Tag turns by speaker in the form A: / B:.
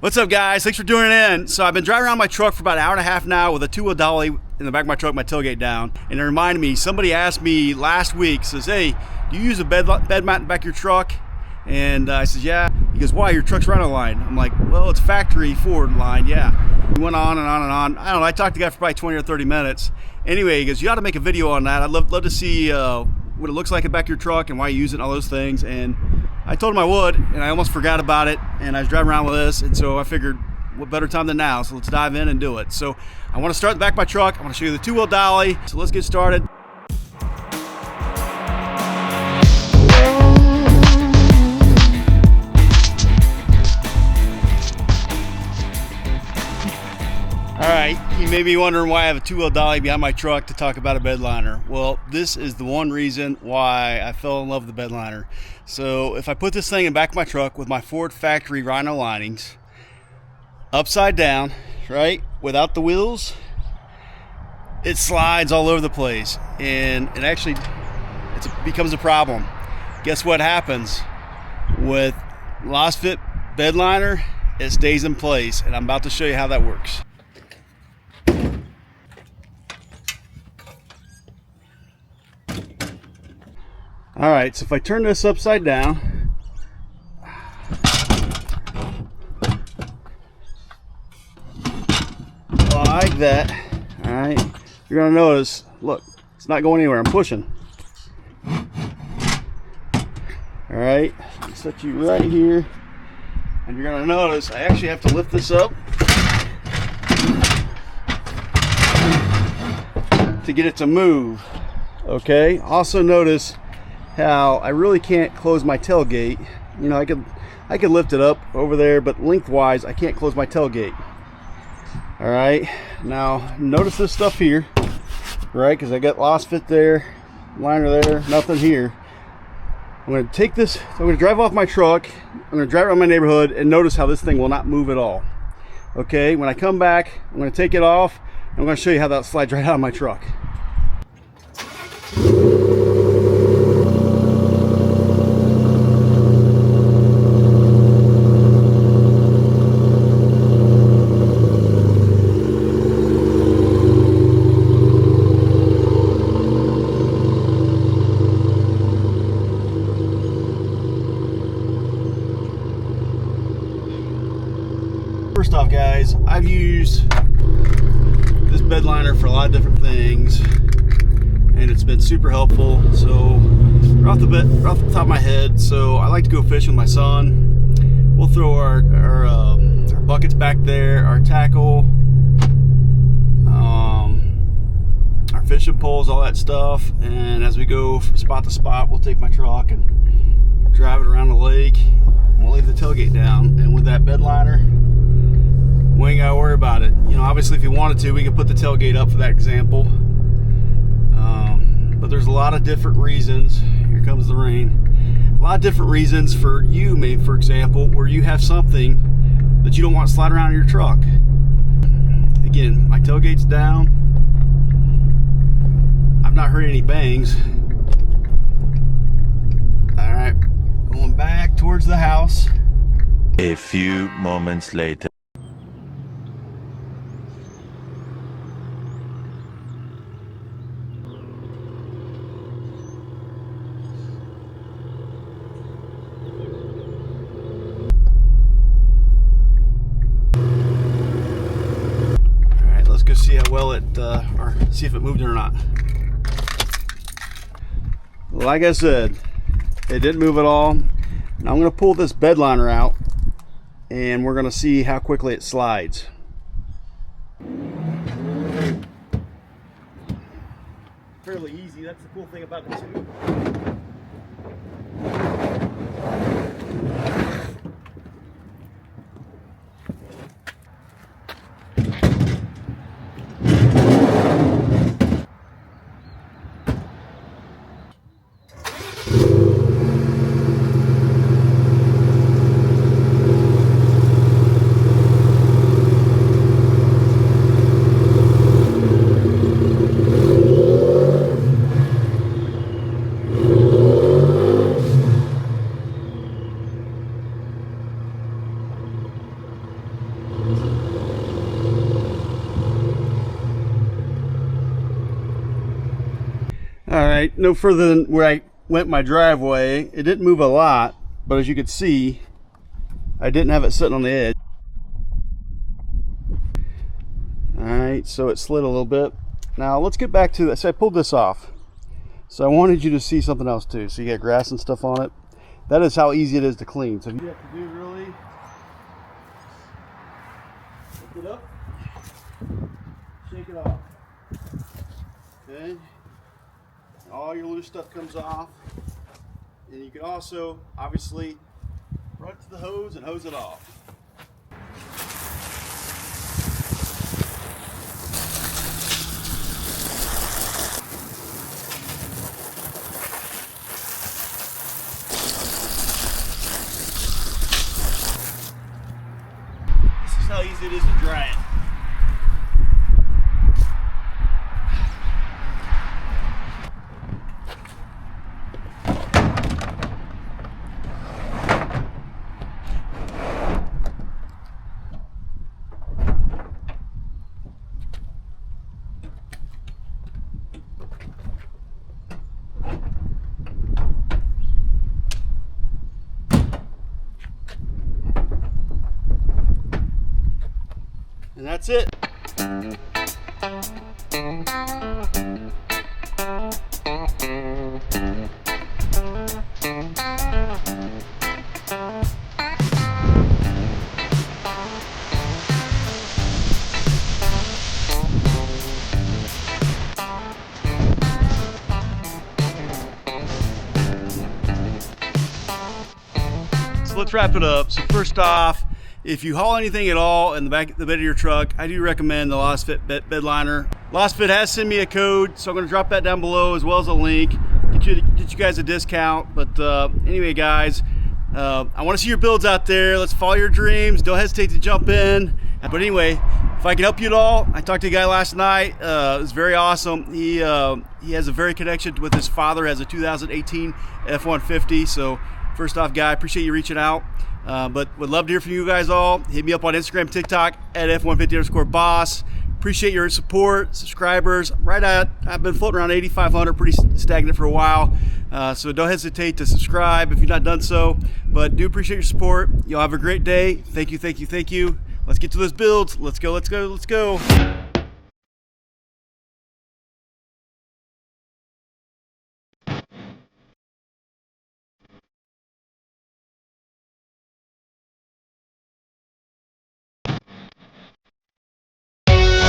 A: What's up, guys? Thanks for tuning in. So I've been driving around my truck for about an hour and a half now with a 2-wheel dolly in the back of my truck, my tailgate down. And it reminded me, somebody asked me last week, says, hey, do you use a bed mount in the back of your truck? And I said, yeah. He goes, why? Your truck's right on line. I'm like, well, it's factory forward line, yeah. We went on and on and on. I don't know, I talked to the guy for probably 20 or 30 minutes. Anyway, he goes, you ought to make a video on that. I'd love to see what it looks like in the back of your truck and why you use it and all those things. And I told him I would, and I almost forgot about it. And I was driving around with this, and so I figured, what better time than now? So let's dive in and do it. So I want to start the back of my truck. I want to show you the 2-wheel dolly. So let's get started. All right, you may be wondering why I have a 2-wheel dolly behind my truck to talk about a bed liner. Well, this is the one reason why I fell in love with the bed liner. So if I put this thing in the back of my truck with my Ford factory Rhino linings, upside down, right, without the wheels, it slides all over the place, and it becomes a problem. Guess what happens with Lasfit Bed liner? It stays in place, and I'm about to show you how that works. All right, so if I turn this upside down, like that, all right, you're gonna notice, look, it's not going anywhere. I'm pushing. All right, set you right here, and you're gonna notice I actually have to lift this up to get it to move. Okay, also notice how I really can't close my tailgate. You know, I could lift it up over there, but lengthwise I can't close my tailgate. All right, now notice this stuff here, right? Because I got Lasfit there, liner there, nothing here. I'm going to take this, I'm going to drive off my truck, I'm going to drive around my neighborhood, and notice how this thing will not move at all. Okay, when I come back, I'm going to take it off, and I'm going to show you how that slides right out of my truck. First off, guys, I've used this bed liner for a lot of different things, and it's been super helpful. So right off the top of my head, so I like to go fishing with my son. We'll throw our buckets back there, our tackle, our fishing poles, all that stuff. And as we go from spot to spot, we'll take my truck and drive it around the lake. And we'll leave the tailgate down, and with that bed liner, we ain't gotta worry about it. You know, obviously if you wanted to, we could put the tailgate up for that example. But there's a lot of different reasons. Here comes the rain. A lot of different reasons for you, maybe for example, where you have something that you don't want to slide around in your truck. Again, my tailgate's down. I've not heard any bangs. All right, going back towards the house.
B: A few moments later.
A: Go see how well it, or see if it moved or not. Like I said, it didn't move at all. Now I'm going to pull this bed liner out, and we're going to see how quickly it slides. Fairly easy. That's the cool thing about the tube. right, no further than where I went my driveway. It didn't move a lot, but as you can see, I didn't have it sitting on the edge. All right, so it slid a little bit. Now let's get back to this. So I pulled this off. So I wanted you to see something else too. So you got grass and stuff on it. That is how easy it is to clean. So you have to do really, lift it up, shake it off. Okay, all your loose stuff comes off. And you can also, obviously, run to the hose and hose it off. This is how easy it is to dry it. And that's it. So let's wrap it up. So first off, if you haul anything at all in the bed of your truck, I do recommend the Lasfit bed liner. Lasfit has sent me a code, so I'm going to drop that down below as well as a link. Get you guys a discount. But anyway, guys, I want to see your builds out there. Let's follow your dreams. Don't hesitate to jump in. But anyway, if I can help you at all, I talked to a guy last night. It was very awesome. He has a very connection with his father as a 2018 F-150. So first off, guy, appreciate you reaching out. But would love to hear from you guys all. Hit me up on Instagram, TikTok at F150_boss. Appreciate your support, subscribers. I've been floating around 8,500, pretty stagnant for a while. So don't hesitate to subscribe if you've not done so. But do appreciate your support. Y'all have a great day. Thank you, thank you, thank you. Let's get to those builds. Let's go, let's go, let's go.